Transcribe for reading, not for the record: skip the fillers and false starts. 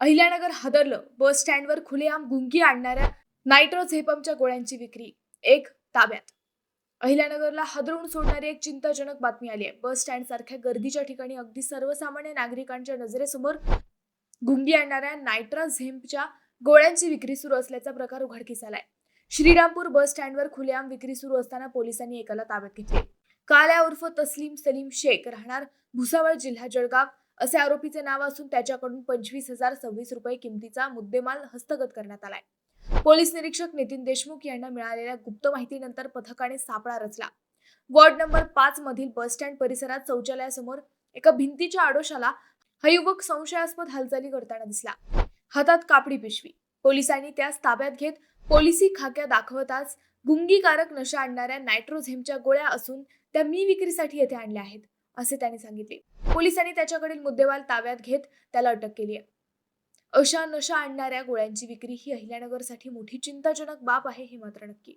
अहिल्यानगर हादरलं. बस स्टँडवर खुलेआम गुंगी आणणाऱ्या नायट्रोझेपमच्या गोळ्यांची विक्री. एक ताब्यात. अहिल्यानगरला हादरवून सोडणारी एक चिंताजनक बातमी आली आहे. बस स्टँड सारख्या गर्दीच्या ठिकाणी अगदी सर्वसामान्य नागरिकांच्या नजरेसमोर गुंगी आणणाऱ्या नायट्रोझेपच्या गोळ्यांची विक्री सुरू असल्याचा प्रकार उघडकीस आलाय. श्रीरामपूर बस स्टँडवर खुलेआम विक्री सुरू असताना पोलिसांनी एकाला ताब्यात घेतले. काल्या उर्फ तस्लीम सलीम शेख, राहणार भुसावळ, जिल्हा जळगाव असे आरोपीचे नाव असून त्याच्याकडून 25,026 रुपये किमतीचा मुद्देमाल हस्तगत करण्यात आलाय. पोलीस निरीक्षक नितीन देशमुख यांना मिळालेल्या गुप्त माहितीनंतर पथकाने सापळा रचला. वॉर्ड नंबर 5 मधील बस स्टँड परिसरात शौचालयासमोर एका भिंतीच्या आडोशाला हा युवक संशयास्पद हालचाली करताना दिसला. हातात कापडी पिशवी. पोलिसांनी त्यास ताब्यात घेत पोलिसी खाक्या दाखवताच गुंगीकारक नशा आणणाऱ्या नायट्रोझेमच्या गोळ्या असून त्या मी विक्रीसाठी येथे आणल्या आहेत असे त्याने सांगितले. पोलिसांनी त्याच्याकडील मुद्देमाल ताब्यात घेत त्याला अटक केली आहे. अशा नशा आणणाऱ्या गोळ्यांची विक्री ही अहिल्यानगरसाठी मोठी चिंताजनक बाब आहे हे मात्र नक्की.